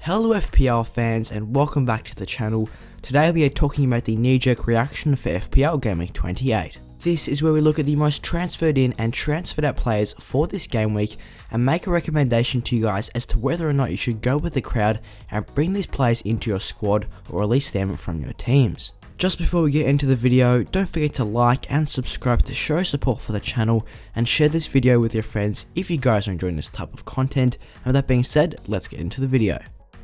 Hello FPL fans and welcome back to the channel. Today we are talking about the knee-jerk reaction for FPL Gameweek 28. This is where we look at the most transferred in and transferred out players for this game week and make a recommendation to you guys as to whether or not you should go with the crowd and bring these players into your squad or release them from your teams. Just before we get into the video, don't forget to like and subscribe to show support for the channel and share this video with your friends if you guys are enjoying this type of content. And with that being said, let's get into the video.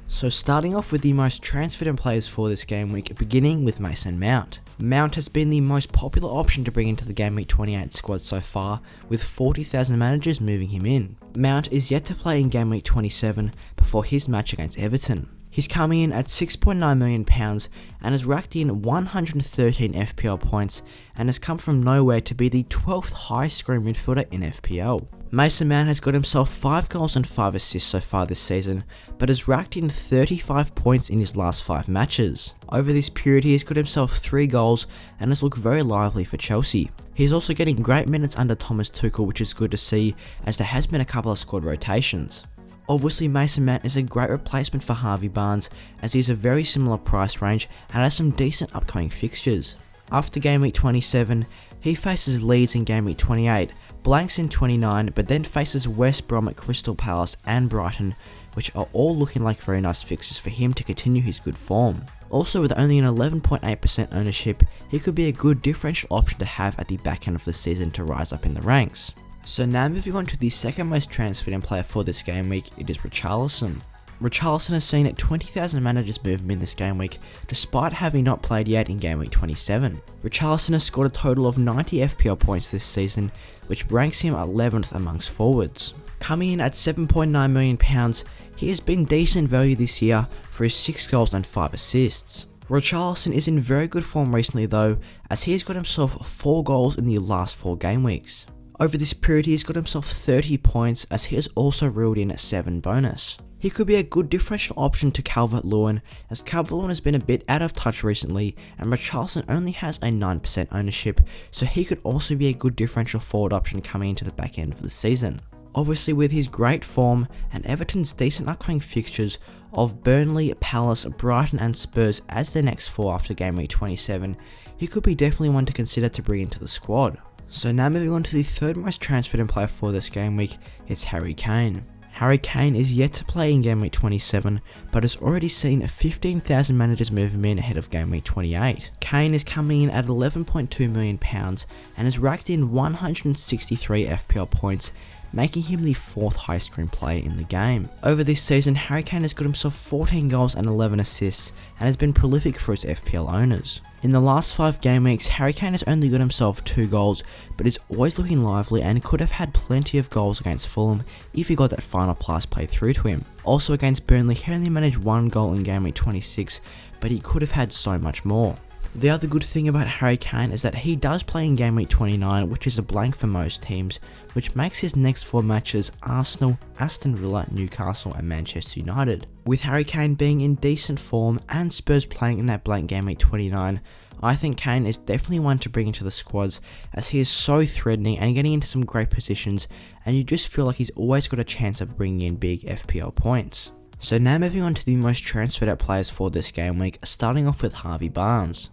So starting off with the most transferred in players for this game week, beginning with Mason Mount. Mount has been the most popular option to bring into the Gameweek 28 squad so far, with 40,000 managers moving him in. Mount is yet to play in Gameweek 27 before his match against Everton. He's coming in at £6.9 million and has racked in 113 FPL points and has come from nowhere to be the 12th highest scoring midfielder in FPL. Mason Mount has got himself 5 goals and 5 assists so far this season, but has racked in 35 points in his last 5 matches. Over this period he has got himself 3 goals and has looked very lively for Chelsea. He's also getting great minutes under Thomas Tuchel, which is good to see as there has been a couple of squad rotations. Obviously Mason Mount is a great replacement for Harvey Barnes as he has a very similar price range and has some decent upcoming fixtures. After Gameweek 27, he faces Leeds in Gameweek 28, blanks in 29, but then faces West Brom at Crystal Palace and Brighton, which are all looking like very nice fixtures for him to continue his good form. Also, with only an 11.8% ownership, he could be a good differential option to have at the back end of the season to rise up in the ranks. So now moving on to the second most transferred in player for this game week, it is Richarlison. Richarlison has seen 20,000 managers move him in this game week, despite having not played yet in Gameweek 27. Richarlison has scored a total of 90 FPL points this season, which ranks him 11th amongst forwards. Coming in at £7.9 million, he has been decent value this year for his 6 goals and 5 assists. Richarlison is in very good form recently though, as he has got himself 4 goals in the last 4 game weeks. Over this period he has got himself 30 points as he has also reeled in 7 bonus. He could be a good differential option to Calvert-Lewin as Calvert-Lewin has been a bit out of touch recently and Richarlison only has a 9% ownership, so he could also be a good differential forward option coming into the back end of the season. Obviously with his great form and Everton's decent upcoming fixtures of Burnley, Palace, Brighton and Spurs as their next 4 after Gameweek 27, he could be definitely one to consider to bring into the squad. So now moving on to the third most transferred in player for this game week, it's Harry Kane. Harry Kane is yet to play in Gameweek 27, but has already seen 15,000 managers move him in ahead of Gameweek 28. Kane is coming in at £11.2 million and has racked in 163 FPL points, making him the 4th highest scoring player in the game. Over this season, Harry Kane has got himself 14 goals and 11 assists and has been prolific for his FPL owners. In the last 5 game weeks, Harry Kane has only got himself 2 goals, but is always looking lively and could have had plenty of goals against Fulham if he got that final pass played through to him. Also against Burnley, he only managed 1 goal in Gameweek 26, but he could have had so much more. The other good thing about Harry Kane is that he does play in Gameweek 29, which is a blank for most teams, which makes his next 4 matches Arsenal, Aston Villa, Newcastle and Manchester United. With Harry Kane being in decent form and Spurs playing in that blank Gameweek 29, I think Kane is definitely one to bring into the squads as he is so threatening and getting into some great positions, and you just feel like he's always got a chance of bringing in big FPL points. So now moving on to the most transferred out players for this game week, starting off with Harvey Barnes.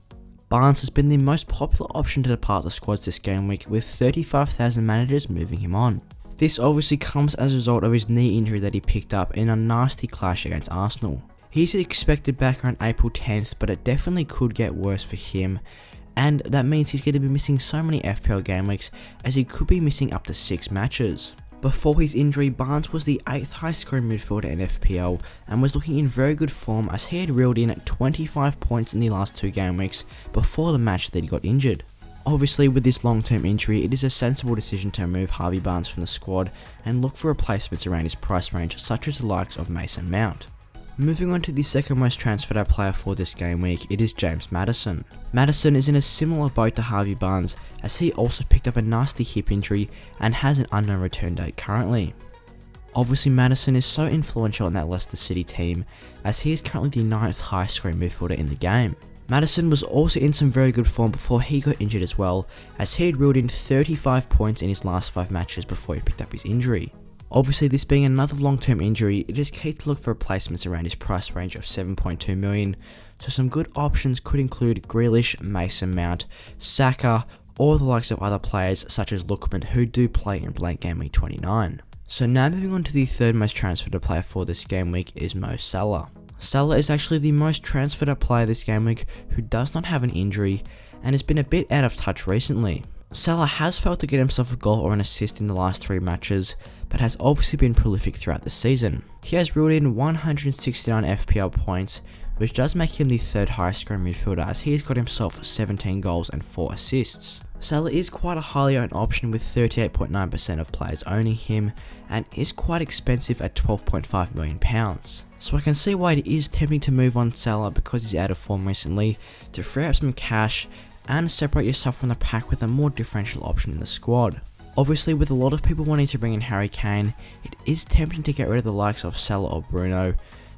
Barnes has been the most popular option to depart the squads this game week, with 35,000 managers moving him on. This obviously comes as a result of his knee injury that he picked up in a nasty clash against Arsenal. He's expected back around April 10th, but it definitely could get worse for him, and that means he's going to be missing so many FPL game weeks as he could be missing up to 6 matches. Before his injury, Barnes was the 8th highest scoring midfielder in FPL and was looking in very good form as he had reeled in at 25 points in the last 2 game weeks before the match that he got injured. Obviously with this long-term injury, it is a sensible decision to remove Harvey Barnes from the squad and look for replacements around his price range such as the likes of Mason Mount. Moving on to the second most transferred out player for this game week, it is James Maddison. Maddison is in a similar boat to Harvey Barnes as he also picked up a nasty hip injury and has an unknown return date currently. Obviously Maddison is so influential in that Leicester City team as he is currently the 9th highest scoring midfielder in the game. Maddison was also in some very good form before he got injured as well, as he had reeled in 35 points in his last 5 matches before he picked up his injury. Obviously, this being another long-term injury, it is key to look for replacements around his price range of 7.2 million, so some good options could include Grealish, Mason Mount, Saka, or the likes of other players such as Lookman who do play in blank Game Week 29. So now moving on to the third most transferred player for this game week is Mo Salah. Salah is actually the most transferred player this game week who does not have an injury and has been a bit out of touch recently. Salah has failed to get himself a goal or an assist in the last 3 matches, but has obviously been prolific throughout the season. He has reeled in 169 FPL points, which does make him the third highest scoring midfielder as he has got himself 17 goals and 4 assists. Salah is quite a highly owned option with 38.9% of players owning him and is quite expensive at £12.5 million. So I can see why it is tempting to move on Salah because he's out of form recently, to free up some cash and separate yourself from the pack with a more differential option in the squad. Obviously, with a lot of people wanting to bring in Harry Kane, it is tempting to get rid of the likes of Salah or Bruno,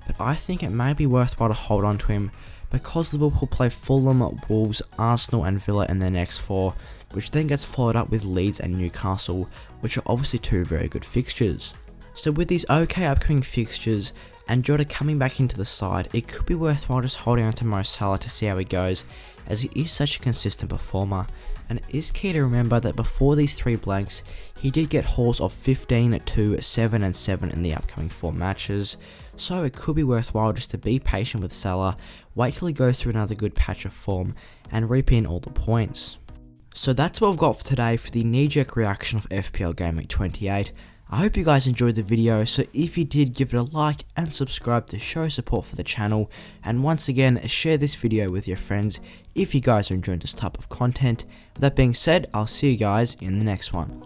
but I think it may be worthwhile to hold on to him because Liverpool play Fulham, Wolves, Arsenal and Villa in their next 4, which then gets followed up with Leeds and Newcastle, which are obviously 2 very good fixtures. So with these okay upcoming fixtures and Jota coming back into the side, it could be worthwhile just holding on to Mo Salah to see how he goes, as he is such a consistent performer, and it is key to remember that before these 3 blanks, he did get hauls of 15, 2, 7 and 7 in the upcoming 4 matches, so it could be worthwhile just to be patient with Salah, wait till he goes through another good patch of form, and reap in all the points. So that's what I've got for today for the knee-jerk reaction of FPL GW28. I hope you guys enjoyed the video, so if you did, give it a like and subscribe to show support for the channel, and once again share this video with your friends if you guys are enjoying this type of content. With that being said, I'll see you guys in the next one.